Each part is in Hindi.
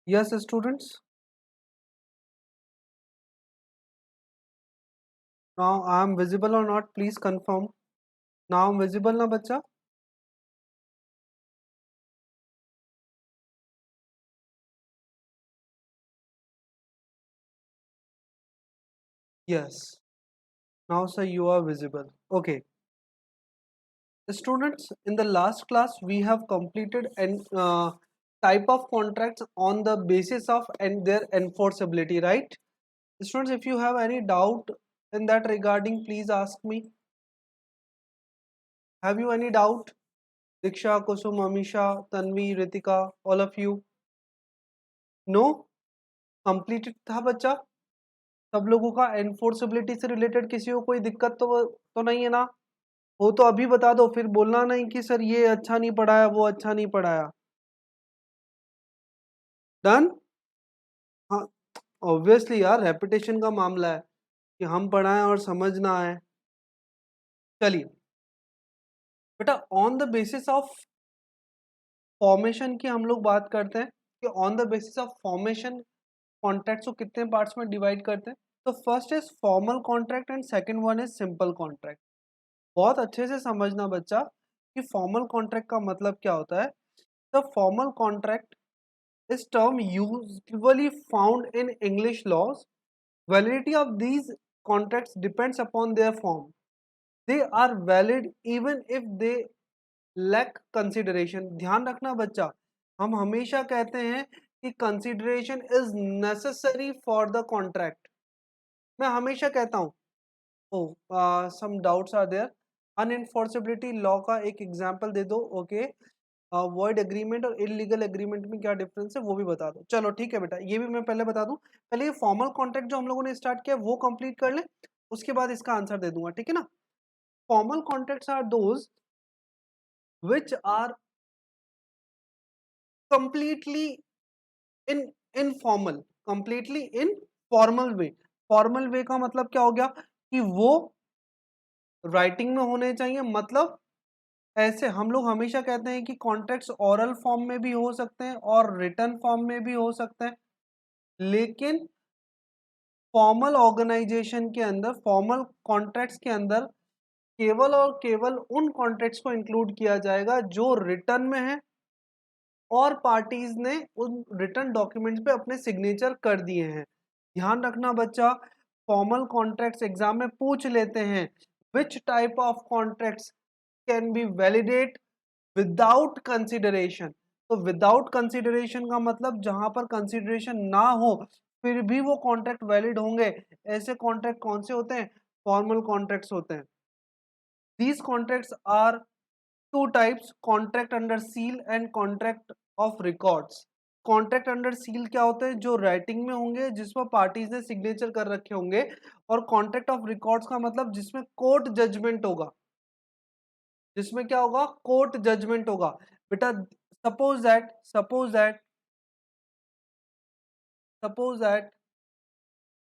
Yes, students. Now I am visible or not? Please confirm. Now I'm visible ना बच्चा? Yes. Now sir, you are visible. Okay. Students, in the last class we have completed an type of contracts on the basis of and their enforceability, right? Students, if you have any doubt in that regarding, please ask me. Have you any doubt? Diksha, Kusum, Amisha, Tanvi, Ritika, all of you? No? Completed था बच्चा? सब लोगों का एनफोर्सेबिलिटी से रिलेटेड किसी को कोई दिक्कत तो नहीं है ना? हो तो अभी बता दो, फिर बोलना नहीं कि सर ये अच्छा नहीं पढ़ाया, वो अच्छा नहीं पढ़ाया। डन? हाँ, ऑब्वियसली यार, रेपिटेशन का मामला है कि हम पढ़ाएं और समझ ना आए। चलिए बेटा, on the basis of formation की हम लोग बात करते हैं कि on the basis of formation contracts को कितने पार्ट्स में डिवाइड करते हैं। तो first is formal contract and second one is simple contract. बहुत अच्छे से समझना बच्चा कि फॉर्मल कॉन्ट्रैक्ट का मतलब क्या होता है। The formal contract is term usually found in English laws. Validity of these contracts depends upon their form. They are valid even if they lack consideration. ध्यान रखना बच्चा, हम हमेशा कहते हैं कि consideration is necessary for the contract. मैं हमेशा कहता हूँ। Some doubts are there. Unenforceability law का एक एग्जांपल दे दो। ओके, वर्ड एग्रीमेंट और इलीगल एग्रीमेंट में क्या डिफरेंस है वो भी बता दो। चलो ठीक है बेटा, ये भी मैं पहले बता दूं। पहले ये फॉर्मल कॉन्ट्रैक्ट जो हम लोगों ने स्टार्ट किया वो कंप्लीट कर ले, उसके बाद इसका आंसर दे दूंगा, ठीक है ना। Formal contracts are those which are completely in informal, completely in formal way. Formal way का मतलब क्या हो गया कि वो राइटिंग में होने चाहिए। मतलब ऐसे हम लोग हमेशा कहते हैं कि कॉन्ट्रैक्ट्स ओरल फॉर्म में भी हो सकते हैं और रिटन फॉर्म में भी हो सकते हैं, लेकिन फॉर्मल ऑर्गेनाइजेशन के अंदर, फॉर्मल कॉन्ट्रैक्ट्स के अंदर केवल और केवल उन कॉन्ट्रैक्ट्स को इंक्लूड किया जाएगा जो रिटन में है और पार्टीज ने उन रिटन डॉक्यूमेंट्स पे अपने सिग्नेचर कर दिए हैं। ध्यान रखना बच्चा, फॉर्मल कॉन्ट्रैक्ट्स एग्जाम में पूछ लेते हैं which type of contracts can be validate without consideration. तो विदाउट कंसिडरेशन का मतलब जहां पर कंसिडरेशन ना हो फिर भी वो कॉन्ट्रैक्ट वैलिड होंगे। ऐसे कॉन्ट्रैक्ट कौन से होते हैं? फॉर्मल कॉन्ट्रैक्ट्स होते हैं। These contracts are two types, contract under seal and contract of records. Contract under seal क्या होते हैं? जो राइटिंग में होंगे, जिस पर पार्टीज ने सिग्नेचर कर रखे होंगे। और कॉन्ट्रैक्ट ऑफ रिकॉर्ड्स का मतलब जिसमें कोर्ट जजमेंट होगा, जिसमें क्या होगा? कोर्ट जजमेंट होगा। बेटा suppose that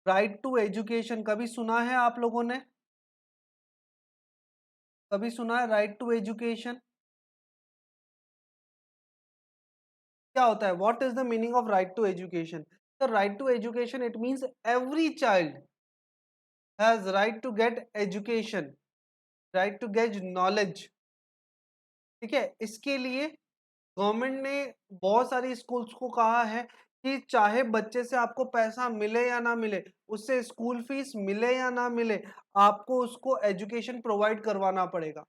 right to education कभी सुना है आप लोगों ने? कभी सुना है राइट टू एजुकेशन? क्या होता है? What is the meaning of right to education? The right to education it means every child has right to get education, right to get knowledge. ठीक है, इसके लिए गवर्नमेंट ने बहुत सारी स्कूल्स को कहा है कि चाहे बच्चे से आपको पैसा मिले या ना मिले, उससे स्कूल फीस मिले या ना मिले, आपको उसको एजुकेशन प्रोवाइड करवाना पड़ेगा,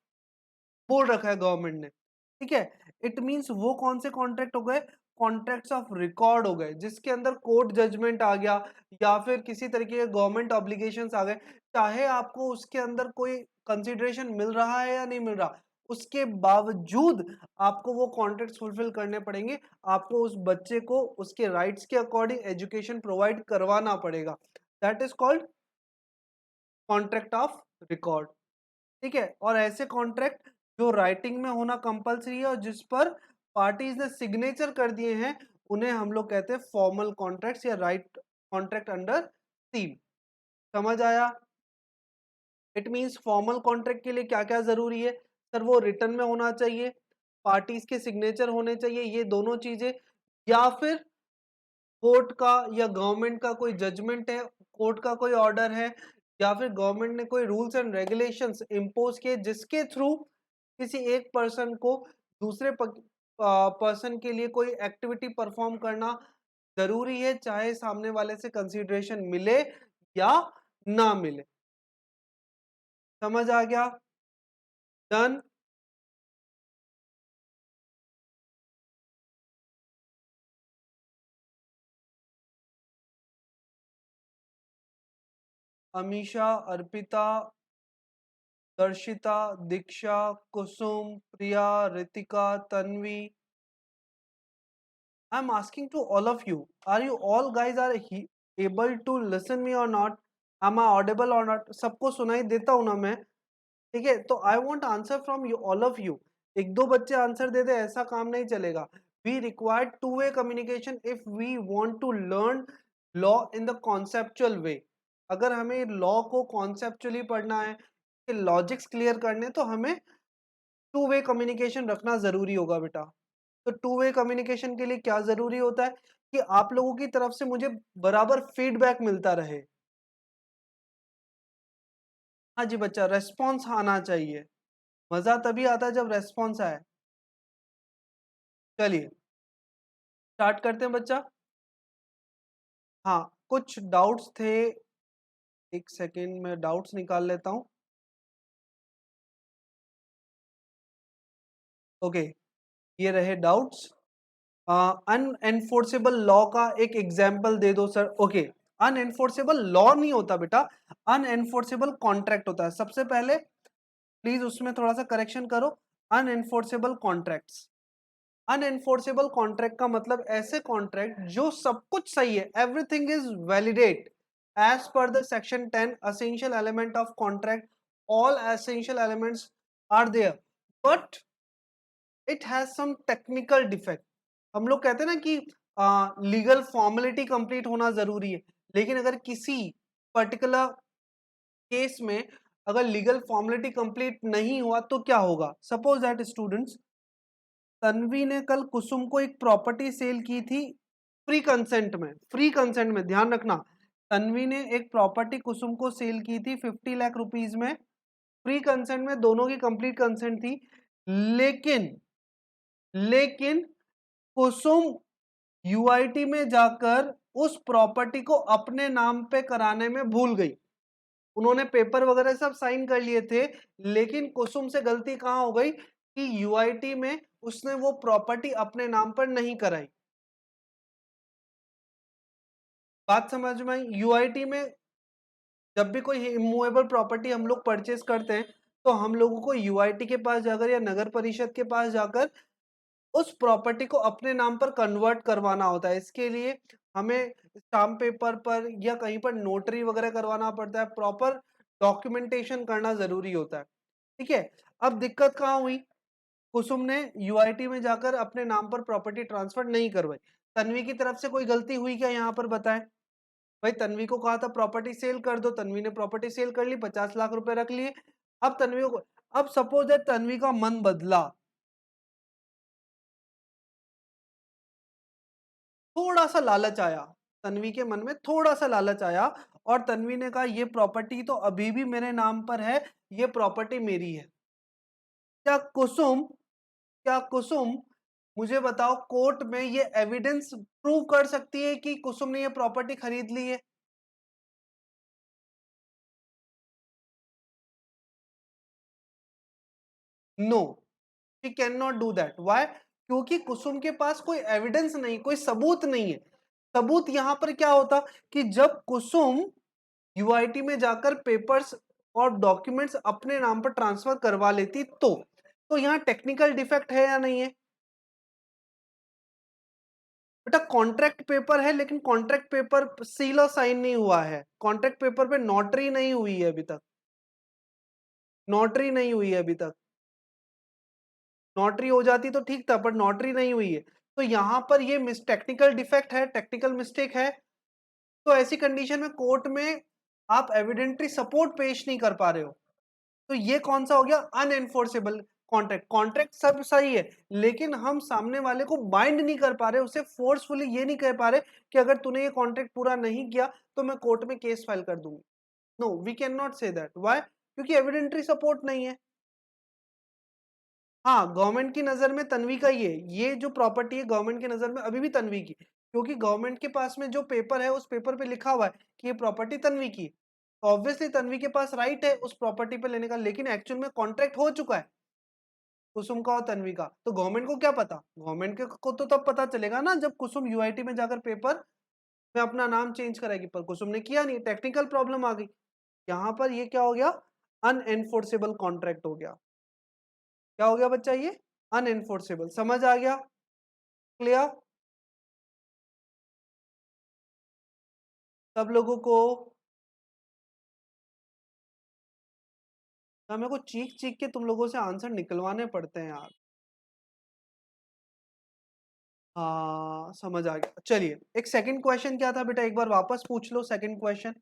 बोल रखा है गवर्नमेंट ने। ठीक है, इट मींस वो कौन से कॉन्ट्रैक्ट हो गए? कॉन्ट्रैक्ट्स ऑफ रिकॉर्ड हो गए, जिसके अंदर कोर्ट जजमेंट आ गया या फिर किसी तरीके के गवर्नमेंट ऑब्लिगेशंस आ गए। चाहे आपको उसके अंदर कोई कंसिडरेशन मिल रहा है या नहीं मिल रहा, उसके बावजूद आपको वो कॉन्ट्रैक्ट्स फुलफिल करने पड़ेंगे। आपको उस बच्चे को उसके राइट्स के अकॉर्डिंग एजुकेशन प्रोवाइड करवाना पड़ेगा। That is called contract of record. ठीक है, और ऐसे कॉन्ट्रैक्ट जो राइटिंग में होना कंपलसरी है और जिस पर पार्टीज ने सिग्नेचर कर दिए हैं, उन्हें हम लोग कहते हैं फॉर्मल कॉन्ट्रैक्ट्स या राइट कॉन्ट्रैक्ट अंडर सील। समझ आया? इट मींस फॉर्मल कॉन्ट्रैक्ट के लिए क्या क्या जरूरी है? सर वो रिटर्न में होना चाहिए, पार्टीज के सिग्नेचर होने चाहिए, ये दोनों चीजें, या फिर कोर्ट का या गवर्नमेंट का कोई जजमेंट है, कोर्ट का कोई ऑर्डर है, या फिर गवर्नमेंट ने कोई रूल्स एंड रेगुलेशंस इम्पोज किए जिसके थ्रू किसी एक पर्सन को दूसरे पर्सन के लिए कोई एक्टिविटी परफॉर्म करना जरूरी है, चाहे सामने वाले से कंसीडरेशन मिले या ना मिले। समझ आ गया? Done. Amisha, Arpita, Darshita, Diksha, Kusum, Priya, Ritika, Tanvi, I'm asking to all of you, are you all guys are able to listen me or not? Am I audible or not? सबको सुनाई देता हूं ना मैं? ठीक है, तो I want answer from you, all of you. एक दो बच्चे आंसर दे दे ऐसा काम नहीं चलेगा। We require two way communication if we want to learn law in the conceptual way. अगर हमें लॉ को कॉन्सेप्चुअली पढ़ना है, लॉजिक्स क्लियर करने, तो हमें टू वे कम्युनिकेशन रखना जरूरी होगा बेटा। तो टू वे कम्युनिकेशन के लिए क्या जरूरी होता है कि आप लोगों की तरफ से मुझे बराबर फीडबैक मिलता रहे। हाँ जी बच्चा, रेस्पॉन्स आना चाहिए। मजा तभी आता है जब रेस्पॉन्स आए। चलिए स्टार्ट करते हैं बच्चा। हाँ, कुछ डाउट्स थे, एक सेकेंड में डाउट्स निकाल लेता हूं। ओके, ये रहे डाउट्स। अनएनफोर्सेबल लॉ का एक एग्जाम्पल दे दो सर। ओके, अनएनफोर्सेबल लॉ नहीं होता बेटा, अनएनफोर्सेबल कॉन्ट्रैक्ट होता है। सबसे पहले प्लीज उसमें थोड़ा सा करेक्शन करो। अनएनफोर्सेबल कॉन्ट्रैक्ट्स, अनएनफोर्सेबल कॉन्ट्रैक्ट का मतलब ऐसे कॉन्ट्रैक्ट जो सब कुछ सही है, everything is validate as per the section 10 essential element of contract, all essential elements are there, but it has some technical defect. हम लोग कहते हैं ना कि लीगल फॉर्मेलिटी कंप्लीट होना जरूरी है, लेकिन अगर किसी पर्टिकुलर केस में अगर लीगल फॉर्मेलिटी कंप्लीट नहीं हुआ तो क्या होगा? सपोज दैट स्टूडेंट्स, तन्वी ने कल कुसुम को एक प्रॉपर्टी सेल की थी फ्री कंसेंट में। फ्री कंसेंट में ध्यान रखना, तन्वी ने एक प्रॉपर्टी कुसुम को सेल की थी 50 लाख रुपीज में, फ्री कंसेंट में, दोनों की कंप्लीट कंसेंट थी। लेकिन लेकिन कुसुम यूआईटी में जाकर उस प्रॉपर्टी को अपने नाम पे कराने में भूल गई। उन्होंने पेपर वगैरह सब साइन कर लिए थे, लेकिन कुसुम से गलती कहां हो गई कि यूआईटी में उसने वो प्रॉपर्टी अपने नाम पर नहीं कराई। बात समझ में आई? यूआईटी में जब भी कोई इमूवेबल प्रॉपर्टी हम लोग परचेज करते हैं, तो हम लोगों को यूआईटी के पास जाकर या नगर परिषद के पास जाकर उस प्रॉपर्टी को अपने नाम पर कन्वर्ट करवाना होता है। इसके लिए हमें स्टाम्प पेपर पर या कहीं पर नोटरी वगैरह करवाना पड़ता है, प्रॉपर डॉक्यूमेंटेशन करना जरूरी होता है। ठीक है, अब दिक्कत कहाँ हुई? कुसुम ने यूआईटी में जाकर अपने नाम पर प्रॉपर्टी ट्रांसफर नहीं करवाई। तन्वी की तरफ से कोई गलती हुई क्या यहाँ पर बताएं? भाई तन्वी को कहा था प्रॉपर्टी सेल कर दो, तन्वी ने प्रॉपर्टी सेल कर ली, 50 लाख रुपए रख लिए। अब तन्वी को, अब सपोज है तन्वी का मन बदला, थोड़ा सा लालच आया, तन्वी के मन में थोड़ा सा लालच आया, और तन्वी ने कहा ये प्रॉपर्टी तो अभी भी मेरे नाम पर है, ये प्रॉपर्टी मेरी है। क्या कुसुम, क्या कुसुम मुझे बताओ, कोर्ट में ये एविडेंस प्रूव कर सकती है कि कुसुम ने ये प्रॉपर्टी खरीद ली है? No, she can not do that. Why? क्योंकि कुसुम के पास कोई एविडेंस नहीं, कोई सबूत नहीं है। सबूत यहां पर क्या होता कि जब कुसुम यूआईटी में जाकर पेपर्स और डॉक्यूमेंट्स अपने नाम पर ट्रांसफर करवा लेती तो यहाँ टेक्निकल डिफेक्ट है या नहीं है? बेटा कॉन्ट्रैक्ट पेपर है, लेकिन कॉन्ट्रैक्ट पेपर सील और साइन नहीं हुआ है, कॉन्ट्रैक्ट पेपर पे नोटरी नहीं हुई है अभी तक, नोटरी नहीं हुई है अभी तक। नोटरी हो जाती तो ठीक था, पर नोटरी नहीं हुई है। तो यहां पर ये टेक्निकल डिफेक्ट है, टेक्निकल मिस्टेक है। तो ऐसी कंडीशन में कोर्ट में आप एविडेंटरी सपोर्ट पेश नहीं कर पा रहे हो, तो ये कौन सा हो गया? अनएनफोर्सेबल। कॉन्ट्रैक्ट, कॉन्ट्रैक्ट सब सही है, लेकिन हम सामने वाले को बाइंड नहीं कर पा रहे, उसे फोर्सफुली ये नहीं कह पा रहे कि अगर तूने ये कॉन्ट्रैक्ट पूरा नहीं किया तो मैं कोर्ट में केस फाइल कर दूंगी। No, we can not say that. Why? क्योंकि एविडेंटरी सपोर्ट नहीं है। हाँ, गवर्नमेंट की नजर में तन्वी का ही है, ये जो प्रॉपर्टी है गवर्नमेंट की नजर में अभी भी तन्वी की, क्योंकि गवर्नमेंट के पास में जो पेपर है उस पेपर पे लिखा हुआ है कि ये प्रॉपर्टी तन्वी की। ऑब्वियसली तन्वी के पास राइट है उस प्रॉपर्टी पे लेने का, लेकिन एक्चुअल में कॉन्ट्रैक्ट हो चुका है कुसुम का और तन्वी का, तो गवर्नमेंट को क्या पता? गवर्नमेंट के को तो तब पता चलेगा ना जब कुसुम यूआईटी में जाकर पेपर में अपना नाम चेंज कराएगी, पर कुसुम ने किया नहीं, टेक्निकल प्रॉब्लम आ गई। यहाँ पर ये क्या हो गया? अनएनफोर्सेबल कॉन्ट्रैक्ट हो गया। क्या हो गया बच्चा? ये अनएनफोर्सेबल। समझ आ गया? क्लियर सब लोगों को? ना मेरे को चीख चीख के तुम लोगों से आंसर निकलवाने पड़ते हैं यार। हाँ, समझ आ गया। चलिए, एक सेकंड क्वेश्चन क्या था बेटा, एक बार वापस पूछ लो सेकंड क्वेश्चन।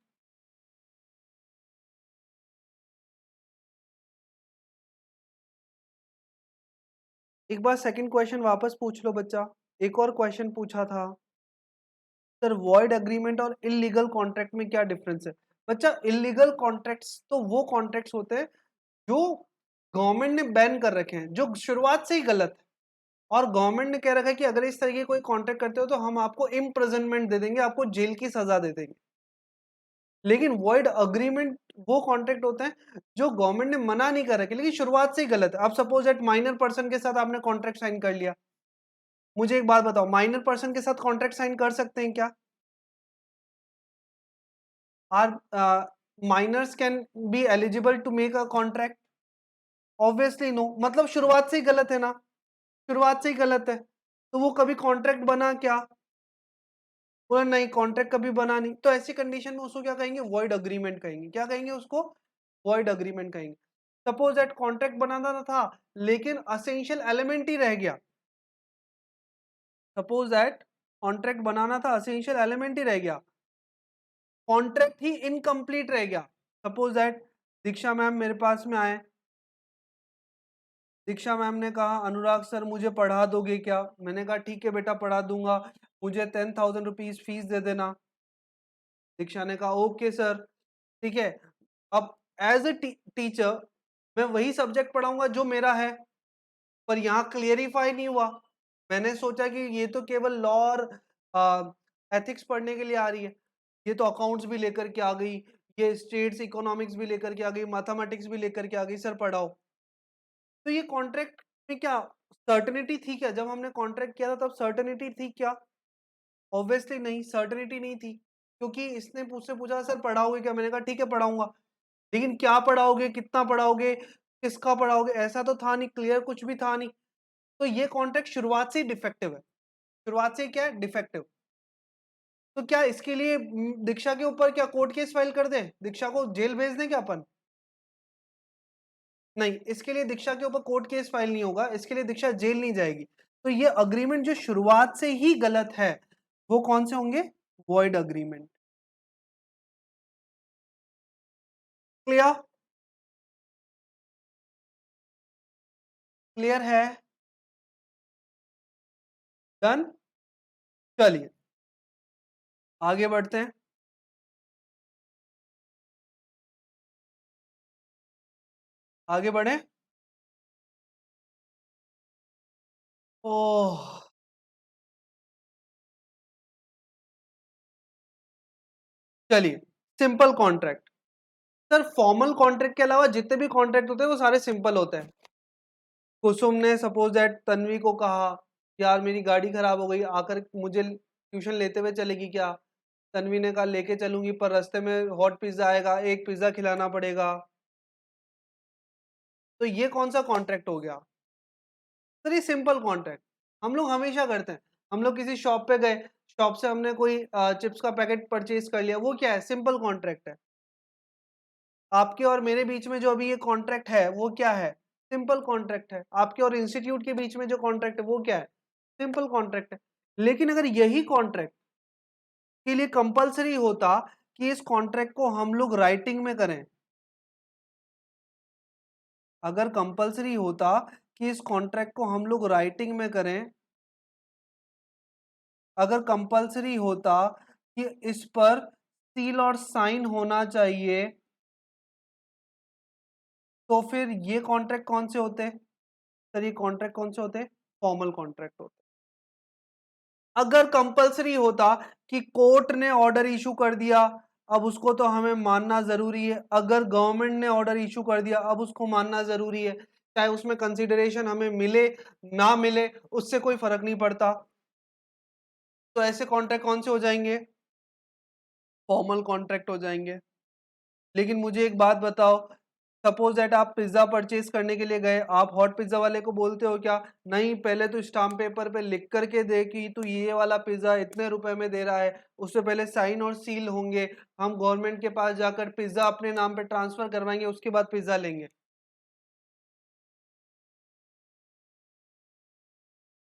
एक बार सेकंड क्वेश्चन वापस पूछ लो बच्चा। एक और क्वेश्चन पूछा था सर, वॉइड एग्रीमेंट और इलीगल कॉन्ट्रैक्ट में क्या डिफरेंस है? बच्चा, इलीगल कॉन्ट्रैक्ट्स तो वो कॉन्ट्रैक्ट्स होते हैं जो गवर्नमेंट ने बैन कर रखे हैं, जो शुरुआत से ही गलत है, और गवर्नमेंट ने कह रखा है कि अगर इस तरीके कोई कॉन्ट्रैक्ट करते हो तो हम आपको इम्प्रिजनमेंट दे देंगे, आपको जेल की सजा दे देंगे। लेकिन वॉइड अग्रीमेंट वो कॉन्ट्रैक्ट होते हैं जो गवर्नमेंट ने मना नहीं कर रखे, लेकिन शुरुआत से ही गलत है। अब सपोज एट माइनर पर्सन के साथ आपने कॉन्ट्रैक्ट साइन कर लिया, मुझे एक बात बताओ, माइनर पर्सन के साथ कॉन्ट्रैक्ट साइन कर सकते हैं क्या? Are minors can be eligible to make a contract? Obviously no. मतलब शुरुआत से ही गलत है ना, शुरुआत से ही गलत है, तो वो कभी कॉन्ट्रैक्ट बना क्या? बोला नहीं, कॉन्ट्रैक्ट कभी बना नहीं, तो ऐसी कंडीशन में उसको क्या कहेंगे? वॉइड अग्रीमेंट कहेंगे। क्या कहेंगे उसको? वॉइड अग्रीमेंट कहेंगे। सपोज दैट कॉन्ट्रैक्ट बनाना था लेकिन असेंशियल एलिमेंट ही रह गया, सपोज दैट कॉन्ट्रैक्ट बनाना था, असेंशियल एलिमेंट ही रह गया, कॉन्ट्रैक्ट ही इनकम्प्लीट रह गया। सपोज दैट दीक्षा मैम मेरे पास में आए, दीक्षा मैम ने कहा अनुराग सर मुझे पढ़ा दोगे क्या? मैंने कहा ठीक है बेटा पढ़ा दूंगा, मुझे 10,000 रुपीज फीस दे देना। दीक्षा ने कहा ओके सर, ठीक है। अब एज ए टीचर मैं वही सब्जेक्ट पढ़ाऊंगा जो मेरा है, पर यहाँ क्लियरिफाई नहीं हुआ। मैंने सोचा कि ये तो केवल लॉ और एथिक्स पढ़ने के लिए आ रही है, ये तो अकाउंट्स भी लेकर के आ गई, ये स्टेट्स इकोनॉमिक्स भी लेकर के आ गई, मैथमेटिक्स भी लेकर के आ गई, सर पढ़ाओ। तो ये कॉन्ट्रैक्ट में क्या सर्टेनिटी थी क्या? जब हमने कॉन्ट्रैक्ट किया था तब सर्टेनिटी थी क्या? ऑब्वियसली नहीं, सर्टेनिटी नहीं थी, क्योंकि इसने मुझसे पूछा सर पढ़ाओगे क्या? मैंने कहा ठीक है पढ़ाऊंगा, लेकिन क्या पढ़ाओगे, कितना पढ़ाओगे, किसका पढ़ाओगे, ऐसा तो था नहीं, क्लियर कुछ भी था नहीं। तो ये कॉन्ट्रैक्ट शुरुआत से ही डिफेक्टिव है, शुरुआत से क्या है? डिफेक्टिव। तो क्या इसके लिए दीक्षा के ऊपर क्या कोर्ट केस फाइल कर दें, दीक्षा को जेल भेज दें क्या अपन? नहीं, इसके लिए दीक्षा के ऊपर कोर्ट केस फाइल नहीं होगा, इसके लिए दीक्षा जेल नहीं जाएगी। तो ये अग्रीमेंट जो शुरुआत से ही गलत है वो कौन से होंगे? Void agreement. क्लियर? क्लियर है? डन? चलिए आगे बढ़ते हैं। आगे बढ़े। ओह, चलिए, simple contract. Sir formal contract के अलावा जितने भी कॉन्ट्रैक्ट होते हैं वो सारे सिंपल होते हैं। कुसुम ने सपोज दैट तन्वी को कहा यार मेरी गाड़ी खराब हो गई, आकर मुझे ट्यूशन लेते हुए चलेगी क्या? तन्वी ने कहा लेके चलूंगी, पर रास्ते में हॉट पिज्जा आएगा, एक पिज्जा खिलाना पड़ेगा। तो ये कौन सा कॉन्ट्रैक्ट हो गया? सर ये सिंपल कॉन्ट्रैक्ट हम लोग हमेशा करते हैं। हम लोग किसी शॉप पे गए, शॉप से हमने कोई चिप्स का पैकेट परचेज कर लिया, वो क्या है? सिंपल कॉन्ट्रैक्ट है। आपके और मेरे बीच में जो अभी ये कॉन्ट्रैक्ट है वो क्या है? सिंपल कॉन्ट्रैक्ट है। आपके और इंस्टीट्यूट के बीच में जो कॉन्ट्रैक्ट है वो क्या है? सिंपल कॉन्ट्रैक्ट है। लेकिन अगर यही कॉन्ट्रैक्ट के लिए कंपलसरी होता कि इस कॉन्ट्रैक्ट को हम लोग राइटिंग में करें, अगर कंपल्सरी होता कि इस कॉन्ट्रैक्ट को हम लोग राइटिंग में करें, अगर कंपल्सरी होता कि इस पर सील और साइन होना चाहिए, तो फिर ये कॉन्ट्रैक्ट कौन से होते? सर ये कॉन्ट्रैक्ट कौन से होते? फॉर्मल कॉन्ट्रैक्ट होते। अगर कंपल्सरी होता कि कोर्ट ने ऑर्डर इशू कर दिया, अब उसको तो हमें मानना जरूरी है। अगर गवर्नमेंट ने ऑर्डर इशू कर दिया, अब उसको मानना जरूरी है, चाहे उसमें कंसिडरेशन हमें मिले ना मिले, उससे कोई फर्क नहीं पड़ता। तो ऐसे कॉन्ट्रैक्ट कौन से हो जाएंगे? फॉर्मल कॉन्ट्रैक्ट हो जाएंगे। लेकिन मुझे एक बात बताओ, सपोज दैट आप पिज्जा परचेज करने के लिए गए, आप हॉट पिज्जा वाले को बोलते हो क्या, नहीं पहले तो स्टाम्प पेपर पे लिख करके दे कि तू ये वाला पिज्जा इतने रुपए में दे रहा है, उससे पहले साइन और सील होंगे, हम गवर्नमेंट के पास जाकर पिज्जा अपने नाम पे ट्रांसफर करवाएंगे, उसके बाद पिज्जा लेंगे।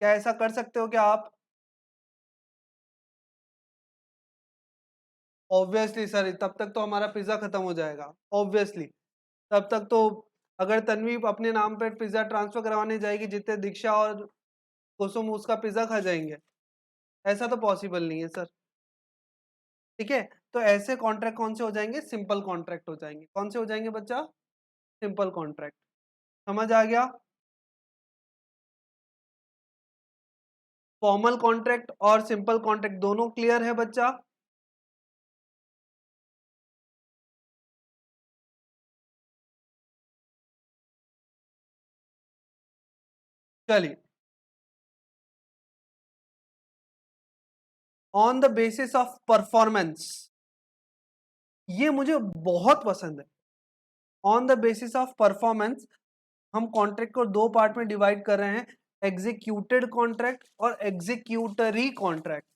क्या ऐसा कर सकते हो क्या आप? ऑब्वियसली सर, तब तक तो हमारा पिज्जा खत्म हो जाएगा, ऑब्वियसली। तब तक तो अगर तन्वी अपने नाम पे पिज्जा ट्रांसफर करवाने जाएगी, जितने दीक्षा और कुसुम उसका पिज्जा खा जाएंगे। ऐसा तो पॉसिबल नहीं है सर। ठीक है, तो ऐसे कॉन्ट्रैक्ट कौन से हो जाएंगे? सिंपल कॉन्ट्रैक्ट हो जाएंगे। कौन से हो जाएंगे बच्चा? Simple contract. समझ आ गया? फॉर्मल कॉन्ट्रैक्ट और सिंपल कॉन्ट्रैक्ट दोनों क्लियर है बच्चा? चलिए, on the basis of performance, ये मुझे बहुत पसंद है। On the basis of performance हम कॉन्ट्रैक्ट को दो पार्ट में डिवाइड कर रहे हैं, एग्जीक्यूटेड कॉन्ट्रैक्ट और एग्जीक्यूटरी कॉन्ट्रैक्ट।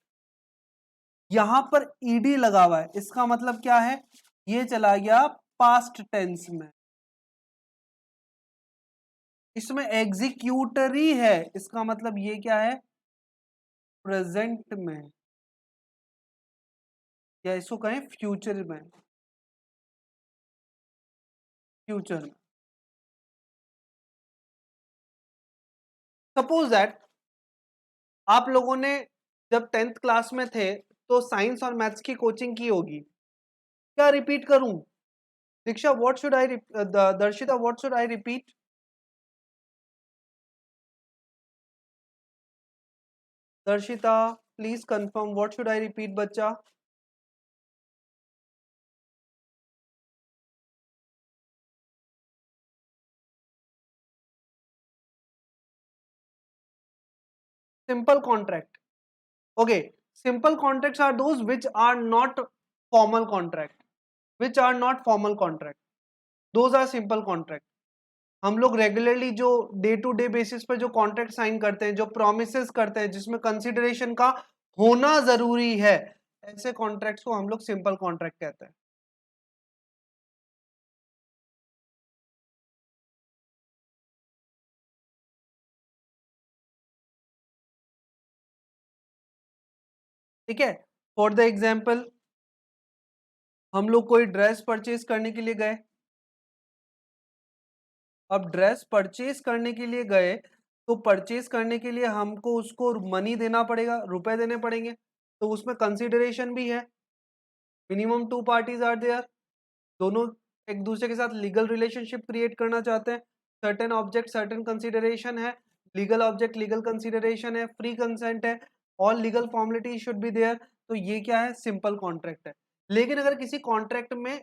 यहां पर ईडी लगा हुआ है, इसका मतलब क्या है? ये चला गया पास्ट टेंस में, इसमें एग्जीक्यूटरी है, इसका मतलब ये क्या है? प्रेजेंट में, या इसको कहें फ्यूचर में, फ्यूचर में। सपोज दैट आप लोगों ने जब 10th क्लास में थे तो साइंस और मैथ्स की कोचिंग की होगी। क्या रिपीट करूं? Diksha what should I, Darshita what should I repeat? Darshita please confirm, what should I repeat bachcha? Simple contract. Okay, simple contracts are those which are not formal contract, which are not formal contract, those are simple contract. हम लोग रेगुलरली जो डे टू डे बेसिस पर जो कॉन्ट्रैक्ट साइन करते हैं, जो प्रोमिसेस करते हैं, जिसमें कंसिडरेशन का होना जरूरी है, ऐसे कॉन्ट्रैक्ट्स को हम लोग सिंपल कॉन्ट्रैक्ट कहते हैं। ठीक है, फॉर द एग्जाम्पल हम लोग कोई ड्रेस परचेज करने के लिए गए। अब ड्रेस परचेज करने के लिए गए, तो परचेज करने के लिए हमको उसको मनी देना पड़ेगा, रुपए देने पड़ेंगे, तो उसमें कंसिडरेशन भी है। Minimum two parties are there, दोनों एक दूसरे के साथ लीगल रिलेशनशिप क्रिएट करना चाहते हैं। सर्टेन ऑब्जेक्ट सर्टेन कंसिडरेशन है, लीगल ऑब्जेक्ट लीगल कंसिडरेशन है, फ्री कंसेंट है, all legal formality should be there. तो ये क्या है? सिंपल कॉन्ट्रैक्ट है। लेकिन अगर किसी कॉन्ट्रैक्ट में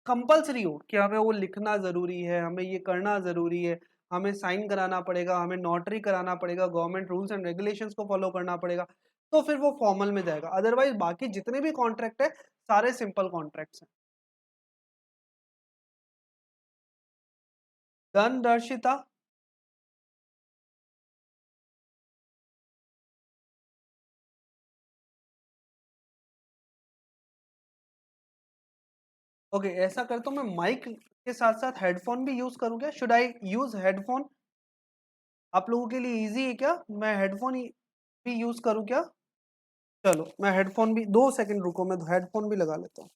कंपल्सरी हो कि हमें वो लिखना जरूरी है, हमें ये करना जरूरी है, हमें साइन कराना पड़ेगा, हमें नोटरी कराना पड़ेगा, गवर्नमेंट रूल्स एंड रेगुलेशंस को फॉलो करना पड़ेगा, तो फिर वो फॉर्मल में जाएगा। अदरवाइज बाकी जितने भी कॉन्ट्रैक्ट है सारे सिंपल कॉन्ट्रैक्ट्स हैं। डन दर्शिता? ओके, ऐसा करता हूँ मैं माइक के साथ साथ हेडफोन भी यूज करूँ क्या? Should I use headphone? आप लोगों के लिए इजी है क्या मैं हेडफोन भी यूज करूँ क्या? चलो मैं हेडफोन भी, 2 सेकंड रुको, मैं हेडफोन भी लगा लेता हूँ।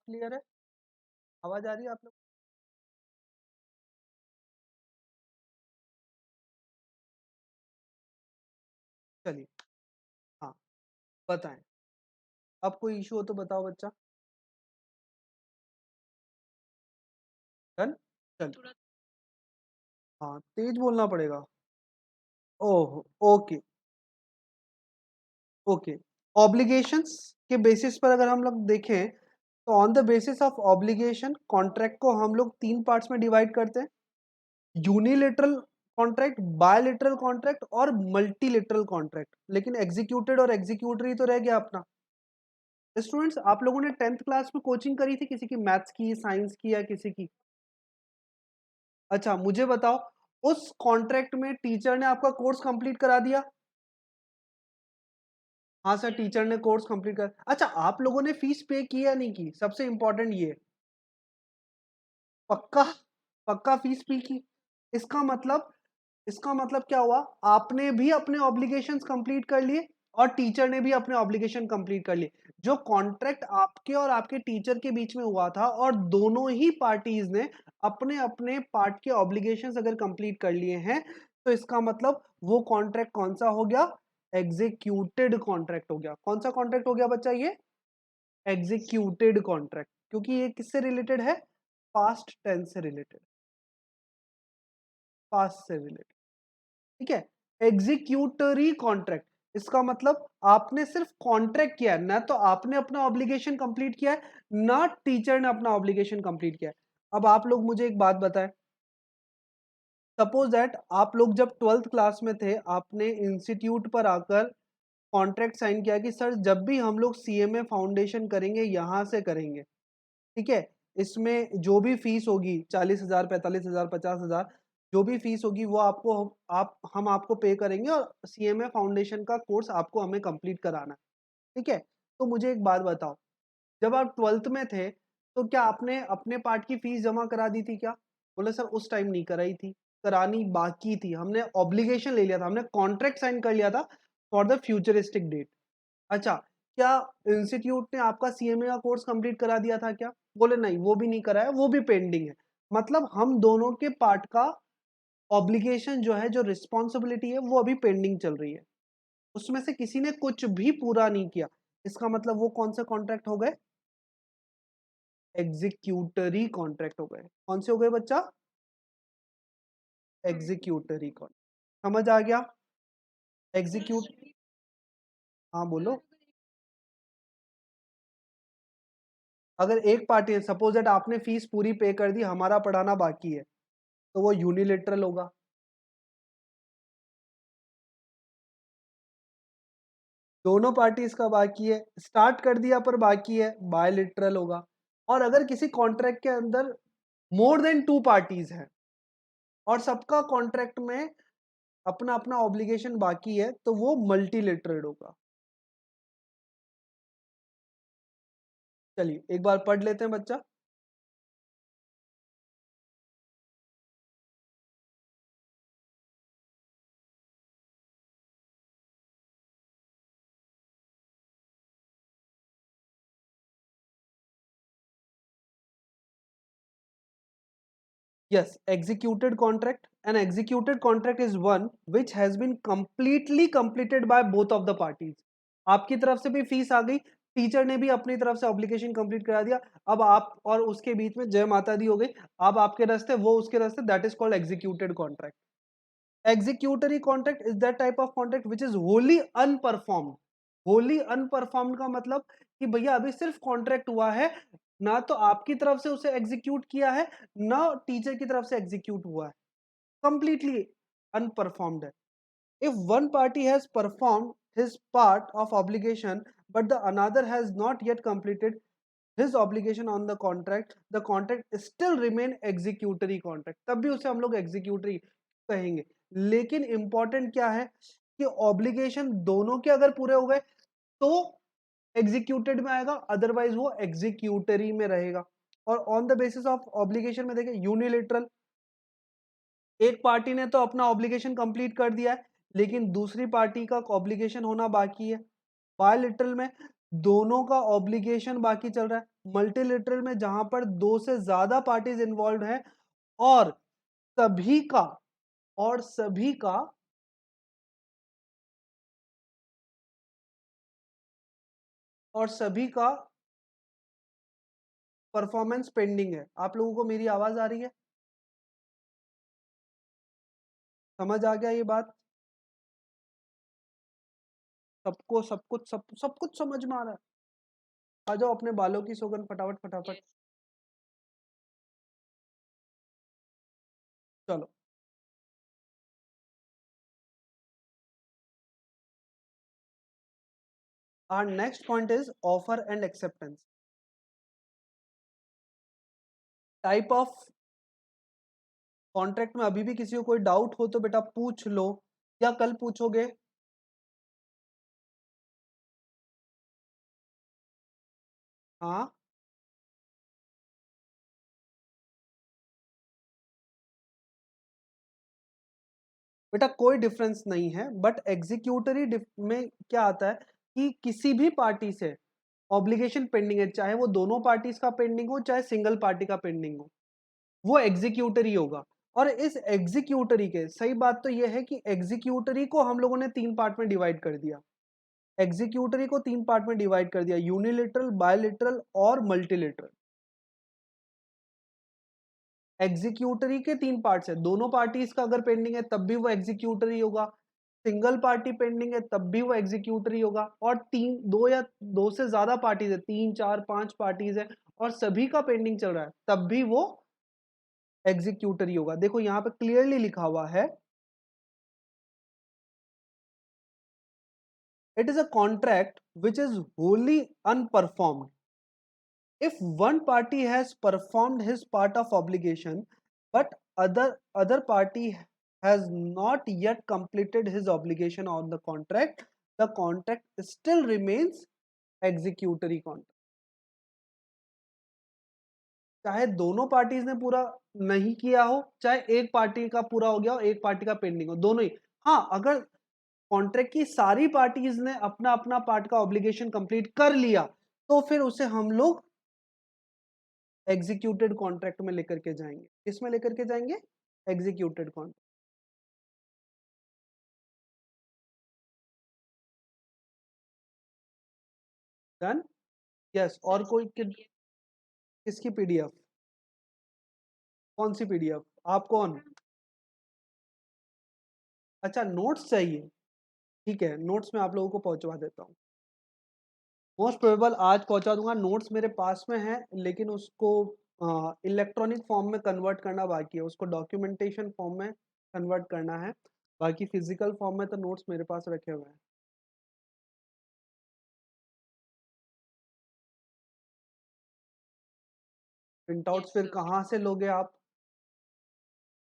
क्लियर है? आवाज आ रही है आप लोग? चलिए, हाँ, बताएं। अब कोई इशू हो तो बताओ बच्चा। डन। चल, हाँ, तेज बोलना पड़ेगा। ओह, ओके, ओके। ऑब्लिगेशंस के बेसिस पर अगर हम लोग देखें, तो on the basis of obligation contract को हम लोग 3 पार्ट्स में डिवाइड करते हैं। यूनिलेटरल कॉन्ट्रैक्ट, बायलेटरल कॉन्ट्रैक्ट और मल्टीलेटरल कॉन्ट्रैक्ट। लेकिन एग्जीक्यूटेड और एग्जीक्यूटरी तो रह गया अपना। स्टूडेंट्स, आप लोगों ने 10th क्लास में कोचिंग करी थी किसी की, मैथ्स की, साइंस की, या किसी की? अच्छा, मुझे बताओ, उस कॉन्ट्रैक्ट में टीचर ने आपका कोर्स कंप्लीट करा दिया? हाँ सर, टीचर ने कोर्स कंप्लीट कर। अच्छा, आप लोगों ने फीस पे की या नहीं की? सबसे इंपॉर्टेंट ये, पक्का? पक्का फीस पे की? इसका मतलब, इसका मतलब क्या हुआ? आपने भी अपने ऑब्लिगेशंस कंप्लीट कर लिए और टीचर ने भी अपने ऑब्लिगेशन कंप्लीट कर लिए। जो कॉन्ट्रैक्ट आपके और आपके टीचर के बीच में हुआ था, और दोनों ही पार्टीज ने अपने अपने पार्ट के ऑब्लिगेशंस अगर कंप्लीट कर लिए हैं, तो इसका मतलब वो कॉन्ट्रैक्ट कौन सा हो गया? एग्जीक्यूटेड कॉन्ट्रैक्ट हो गया। कौन सा कॉन्ट्रैक्ट हो गया बच्चा? ये एग्जीक्यूटेड कॉन्ट्रैक्ट। क्योंकि ये किससे रिलेटेड है? पास्ट टेंस से रिलेटेड, पास्ट से रिलेटेड। ठीक है। एग्जीक्यूटरी कॉन्ट्रैक्ट, इसका मतलब आपने सिर्फ कॉन्ट्रैक्ट किया है, ना तो आपने अपना ऑब्लिगेशन कंप्लीट किया है, ना टीचर ने अपना ऑब्लिगेशन कंप्लीट किया है। अब आप लोग मुझे एक बात बताएं, सपोज दैट आप लोग जब 12th क्लास में थे, आपने इंस्टीट्यूट पर आकर कॉन्ट्रैक्ट साइन किया कि सर जब भी हम लोग सीएमए फाउंडेशन करेंगे यहां से करेंगे, ठीक है, इसमें जो भी फीस होगी 40,000, 45,000, 50,000, जो भी फीस होगी वो आपको, आप हम आपको पे करेंगे, और सीएमए फाउंडेशन का कोर्स आपको हमें कंप्लीट कराना है। ठीक है। तो मुझे एक बात बताओ, जब आप 12th में थे, तो क्या आपने अपने पार्ट की फीस जमा करा दी थी क्या? बोले सर उस टाइम नहीं कराई थी, करानी बाकी थी, हमने ऑब्लिगेशन ले लिया था, हमने कॉन्ट्रैक्ट साइन कर लिया था फॉर द फ्यूचरिस्टिक डेट। अच्छा, क्या इंस्टीट्यूट ने आपका सीएमए का कोर्स कंप्लीट करा दिया था क्या? बोले नहीं, वो भी नहीं कराया, वो भी पेंडिंग है। मतलब हम दोनों के पार्ट का ऑब्लिगेशन जो है, जो रिस्पॉन्सिबिलिटी है, वो अभी पेंडिंग चल रही है। उसमें से किसी ने कुछ भी पूरा नहीं किया। इसका मतलब वो कौन से कॉन्ट्रैक्ट हो गए? एग्जीक्यूटरी कॉन्ट्रैक्ट हो गए। कौन से हो गए बच्चा? Executory contract. समझ आ गया? एग्जीक्यूट, हाँ बोलो। अगर एक पार्टी है, सपोज दैट आपने फीस पूरी पे कर दी, हमारा पढ़ाना बाकी है, तो वो यूनिलेटरल होगा। दोनों पार्टीज का बाकी है, स्टार्ट कर दिया पर बाकी है, बायलिटरल होगा। और अगर किसी कॉन्ट्रैक्ट के अंदर मोर देन 2 पार्टीज हैं और सबका कॉन्ट्रैक्ट में अपना अपना ऑब्लिगेशन बाकी है, तो वो मल्टीलेटरल होगा। चलिए एक बार पढ़ लेते हैं बच्चा। Yes, executed contract. An executed contract is one which has been completely completed by both of the parties. आपकी तरफ से भी फीस आ गई, टीचर ने भी अपनी तरफ से ऑब्लिगेशन कंप्लीट करा दिया, अब आप और उसके बीच में जय माता दी हो गई। अब आपके रास्ते, वो उसके रास्ते, that is called executed contract. Executory contract is that type of contract which is wholly unperformed. Wholly unperformed का मतलब कि भैया अभी सिर्फ कॉन्ट्रैक्ट हुआ है, ना तो आपकी तरफ से उसे एग्जीक्यूट किया है, ना टीचर की तरफ से एग्जीक्यूट हुआ है, कंप्लीटली अनपरफॉर्म्ड है। If one party has performed his part of obligation but the another has not yet completed his obligation on the contract still remain executory contract, तब भी उसे हम लोग executory कहेंगे। लेकिन इंपॉर्टेंट क्या है कि ऑब्लिगेशन दोनों के अगर पूरे हो गए तो एग्जीक्यूटेड में आएगा, अदरवाइज वो एग्जीक्यूटरी में रहेगा। और on the basis of obligation में देखें, यूनिलेटरल, एक पार्टी ने तो अपना ऑब्लिगेशन कंप्लीट कर दिया है, लेकिन दूसरी पार्टी का ऑब्लिगेशन होना बाकी है। बायलिटरल में दोनों का ऑब्लिगेशन बाकी चल रहा है। मल्टीलेटरल में जहां पर दो से ज्यादा पार्टीज इन्वॉल्व है और सभी का और सभी का और सभी का परफॉर्मेंस पेंडिंग है। आप लोगों को मेरी आवाज आ रही है? समझ आ गया ये बात? सबको सब कुछ समझ में आ रहा है? आ जाओ अपने बालों की सौगंध फटाफट फटाफट। चलो, our next point is offer and acceptance. Type of contract में अभी भी किसी को कोई डाउट हो तो बेटा पूछ लो, या कल पूछोगे? हाँ, बेटा कोई डिफरेंस नहीं है, बट एग्जीक्यूटरी में क्या आता है कि किसी भी पार्टी से ऑब्लिगेशन पेंडिंग है, चाहे वो दोनों पार्टीज का पेंडिंग हो चाहे सिंगल पार्टी का पेंडिंग हो, वो एग्जीक्यूटरी होगा। और इस एग्जीक्यूटरी के, सही बात तो यह है कि एग्जीक्यूटरी को हम लोगों ने तीन पार्ट में डिवाइड कर दिया। एग्जीक्यूटरी को तीन पार्ट में डिवाइड कर दिया, यूनिलेटरल, बायलेटरल और मल्टीलेटरल। एग्जीक्यूटरी के तीन पार्ट्स है, दोनों पार्टीज का अगर पेंडिंग है तब भी वो एग्जीक्यूटरी होगा, सिंगल पार्टी पेंडिंग है तब भी वो एग्जीक्यूटरी होगा, और तीन, दो या दो से ज्यादा पार्टीज है, तीन चार पांच पार्टीज है और सभी का पेंडिंग चल रहा है तब भी वो एग्जीक्यूटरी होगा। देखो यहां पे क्लियरली लिखा हुआ है, it is a contract which is wholly unperformed if one party has performed his part of obligation but other party has not yet completed his obligation on the contract still remains executory contract। चाहे दोनों पार्टीज ने पूरा नहीं किया हो, चाहे एक पार्टी का पूरा हो गया हो एक पार्टी का पेंडिंग हो, दोनों ही। हाँ, अगर कॉन्ट्रैक्ट की सारी पार्टीज ने अपना अपना पार्ट का ऑब्लिगेशन कंप्लीट कर लिया तो फिर उसे हम लोग एग्जीक्यूटेड कॉन्ट्रैक्ट में लेकर के जाएंगे। किस में लेकर के जाएंगे? Executed contract. डन? यस। और कोई किसकी पीडीएफ? कौन सी पीडीएफ? आप कौन? अच्छा, नोट्स चाहिए। ठीक है, नोट्स में आप लोगों को पहुंचवा देता हूँ। मोस्ट प्रोबेबल आज पहुंचा दूंगा। नोट्स मेरे पास में है लेकिन उसको इलेक्ट्रॉनिक फॉर्म में कन्वर्ट करना बाकी है, उसको डॉक्यूमेंटेशन फॉर्म में कन्वर्ट करना है। बाकी फिजिकल फॉर्म में तो नोट्स मेरे पास रखे हुए हैं। प्रिंट आउट्स फिर कहाँ से लोगे आप?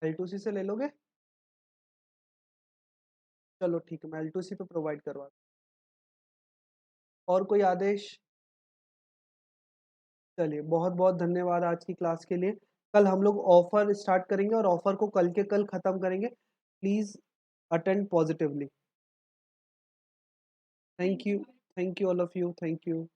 L2C से ले लोगे? चलो ठीक है, मैं L2C पे प्रोवाइड करवा। और कोई आदेश? चलिए, बहुत बहुत धन्यवाद आज की क्लास के लिए। कल हम लोग ऑफर स्टार्ट करेंगे और ऑफर को कल के कल खत्म करेंगे। Please attend positively. Thank you all of you, thank you.